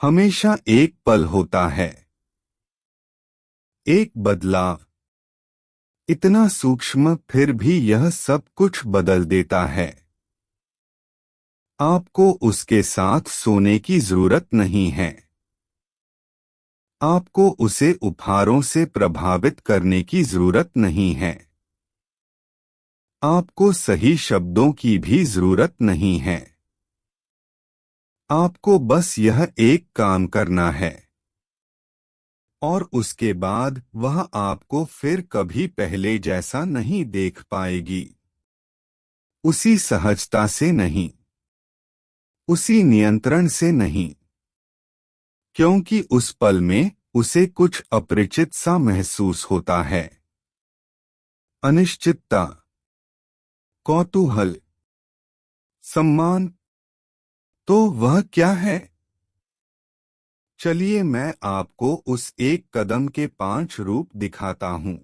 हमेशा एक पल होता है, एक बदलाव, इतना सूक्ष्म फिर भी यह सब कुछ बदल देता है। आपको उसके साथ सोने की जरूरत नहीं है। आपको उसे उपहारों से प्रभावित करने की जरूरत नहीं है। आपको सही शब्दों की भी जरूरत नहीं है। आपको बस यह एक काम करना है, और उसके बाद वह आपको फिर कभी पहले जैसा नहीं देख पाएगी। उसी सहजता से नहीं, उसी नियंत्रण से नहीं, क्योंकि उस पल में उसे कुछ अपरिचित सा महसूस होता है। अनिश्चितता, कौतूहल, सम्मान। तो वह क्या है? चलिए मैं आपको उस एक कदम के 5 रूप दिखाता हूँ।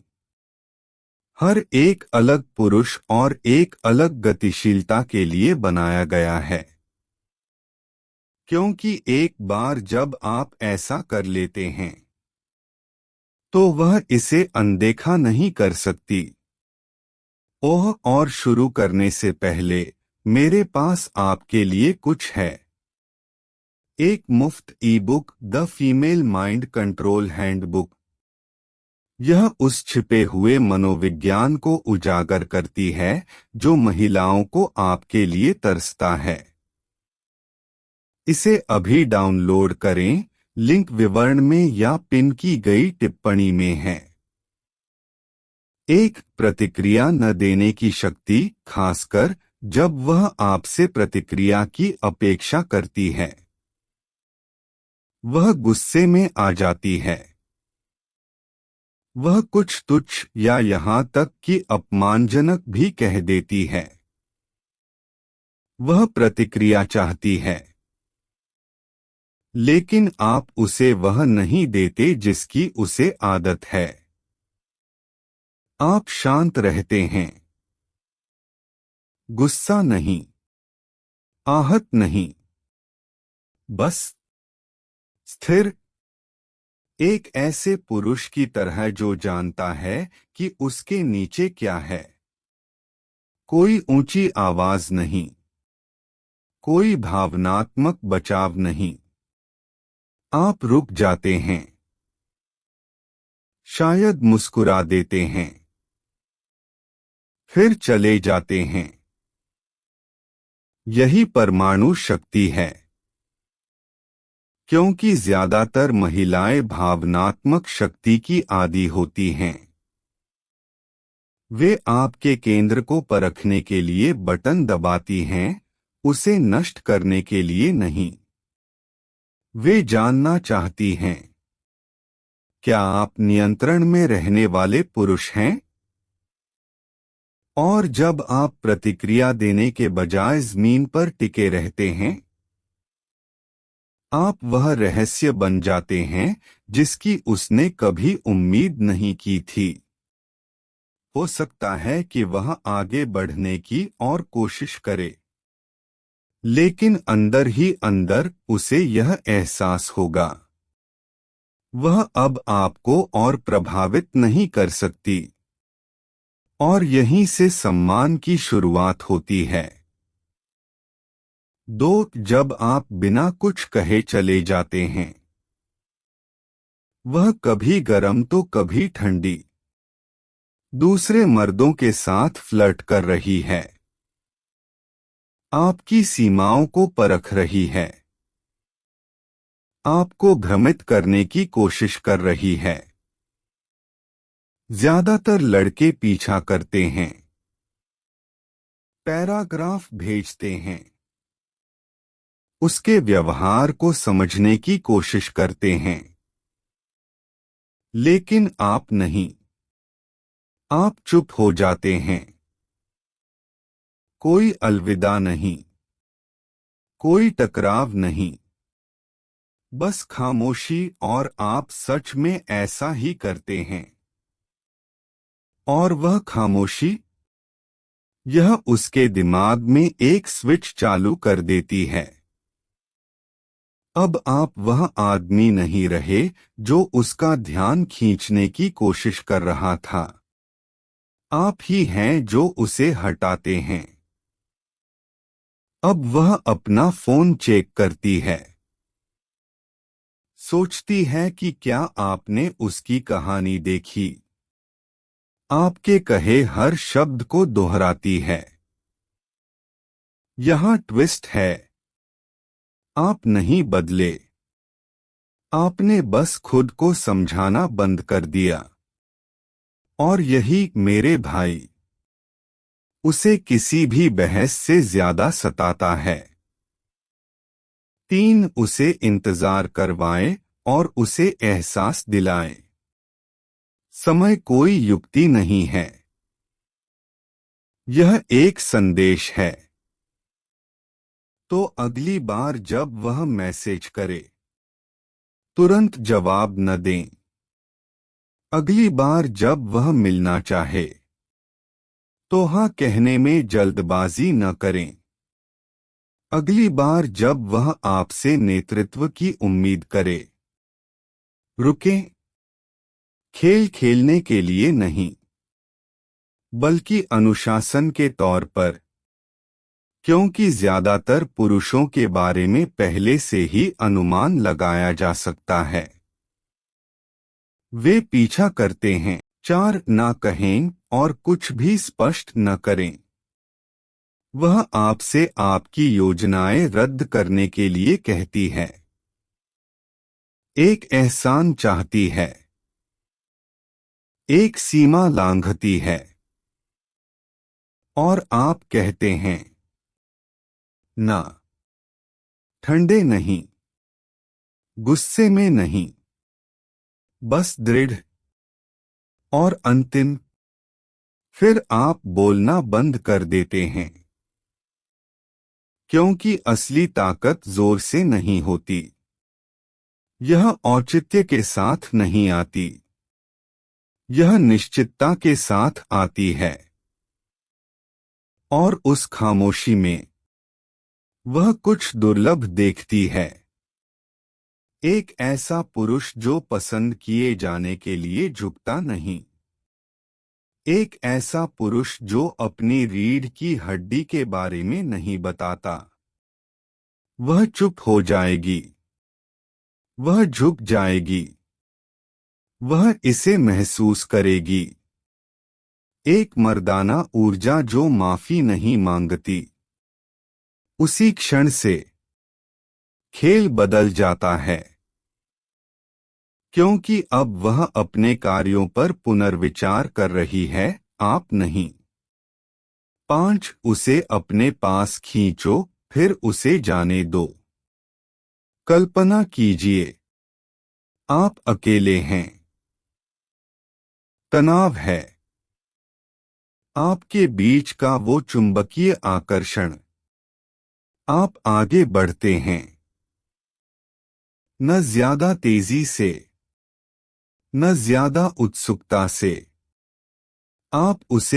हर एक अलग पुरुष और एक अलग गतिशीलता के लिए बनाया गया है, क्योंकि एक बार जब आप ऐसा कर लेते हैं तो वह इसे अनदेखा नहीं कर सकती। ओह, और शुरू करने से पहले मेरे पास आपके लिए कुछ है। एक मुफ्त ई book, the female mind control handbook. यह उस छिपे हुए मनोविज्ञान को उजागर करती है जो महिलाओं को आपके लिए तरसता है। इसे अभी डाउनलोड करें, लिंक विवरण में या पिन की गई टिप्पणी में है। एक, प्रतिक्रिया न देने की शक्ति, खासकर जब वह आपसे प्रतिक्रिया की अपेक्षा करती है। वह गुस्से में आ जाती है। वह कुछ तुच्छ या यहाँ तक कि अपमानजनक भी कह देती है। वह प्रतिक्रिया चाहती है, लेकिन आप उसे वह नहीं देते जिसकी उसे आदत है। आप शांत रहते हैं, गुस्सा नहीं, आहत नहीं, बस स्थिर, एक ऐसे पुरुष की तरह जो जानता है कि उसके नीचे क्या है। कोई ऊंची आवाज नहीं, कोई भावनात्मक बचाव नहीं। आप रुक जाते हैं, शायद मुस्कुरा देते हैं, फिर चले जाते हैं। यही परमाणु शक्ति है, क्योंकि ज्यादातर महिलाएं भावनात्मक शक्ति की आदी होती हैं। वे आपके केंद्र को परखने के लिए बटन दबाती हैं, उसे नष्ट करने के लिए नहीं। वे जानना चाहती हैं, क्या आप नियंत्रण में रहने वाले पुरुष हैं? और जब आप प्रतिक्रिया देने के बजाय जमीन पर टिके रहते हैं, आप वह रहस्य बन जाते हैं जिसकी उसने कभी उम्मीद नहीं की थी। हो सकता है कि वह आगे बढ़ने की और कोशिश करे, लेकिन अंदर ही अंदर उसे यह एहसास होगा, वह अब आपको और प्रभावित नहीं कर सकती। और यहीं से सम्मान की शुरुआत होती है। 2, जब आप बिना कुछ कहे चले जाते हैं। वह कभी गर्म तो कभी ठंडी, दूसरे मर्दों के साथ फ्लर्ट कर रही है, आपकी सीमाओं को परख रही है, आपको भ्रमित करने की कोशिश कर रही है। ज्यादातर लड़के पीछा करते हैं, पैराग्राफ भेजते हैं, उसके व्यवहार को समझने की कोशिश करते हैं, लेकिन आप नहीं। आप चुप हो जाते हैं। कोई अलविदा नहीं, कोई टकराव नहीं, बस खामोशी, और आप सच में ऐसा ही करते हैं। और वह खामोशी, यह उसके दिमाग में एक स्विच चालू कर देती है। अब आप वह आदमी नहीं रहे जो उसका ध्यान खींचने की कोशिश कर रहा था। आप ही हैं जो उसे हटाते हैं। अब वह अपना फोन चेक करती है। सोचती है कि क्या आपने उसकी कहानी देखी। आपके कहे हर शब्द को दोहराती है। यहाँ ट्विस्ट है। आप नहीं बदले। आपने बस खुद को समझाना बंद कर दिया। और यही मेरे भाई उसे किसी भी बहस से ज्यादा सताता है। 3 उसे इंतजार करवाएं और उसे एहसास दिलाएं। समय कोई युक्ति नहीं है। यह एक संदेश है। तो अगली बार जब वह मैसेज करे तुरंत जवाब न दें। अगली बार जब वह मिलना चाहे तो हाँ कहने में जल्दबाजी न करें। अगली बार जब वह आपसे नेतृत्व की उम्मीद करे रुकें। खेल खेलने के लिए नहीं बल्कि अनुशासन के तौर पर, क्योंकि ज्यादातर पुरुषों के बारे में पहले से ही अनुमान लगाया जा सकता है। वे पीछा करते हैं। 4 ना कहें और कुछ भी स्पष्ट न करें। वह आपसे आपकी योजनाएं रद्द करने के लिए कहती है। एक एहसान चाहती है। एक सीमा लांघती है। और आप कहते हैं ना। ठंडे नहीं, गुस्से में नहीं, बस दृढ़। और अंतिम, फिर आप बोलना बंद कर देते हैं। क्योंकि असली ताकत जोर से नहीं होती। यह औचित्य के साथ नहीं आती। यह निश्चितता के साथ आती है। और उस खामोशी में वह कुछ दुर्लभ देखती है। एक ऐसा पुरुष जो पसंद किए जाने के लिए झुकता नहीं। एक ऐसा पुरुष जो अपनी रीढ़ की हड्डी के बारे में नहीं बताता। वह चुप हो जाएगी। वह झुक जाएगी। वह इसे महसूस करेगी। एक मर्दाना ऊर्जा जो माफी नहीं मांगती। उसी क्षण से खेल बदल जाता है। क्योंकि अब वह अपने कार्यों पर पुनर्विचार कर रही है, आप नहीं। 5 उसे अपने पास खींचो, फिर उसे जाने दो। कल्पना कीजिए आप अकेले हैं। तनाव है। आपके बीच का वो चुंबकीय आकर्षण। आप आगे बढ़ते हैं। न ज्यादा तेजी से, न ज्यादा उत्सुकता से। आप उसे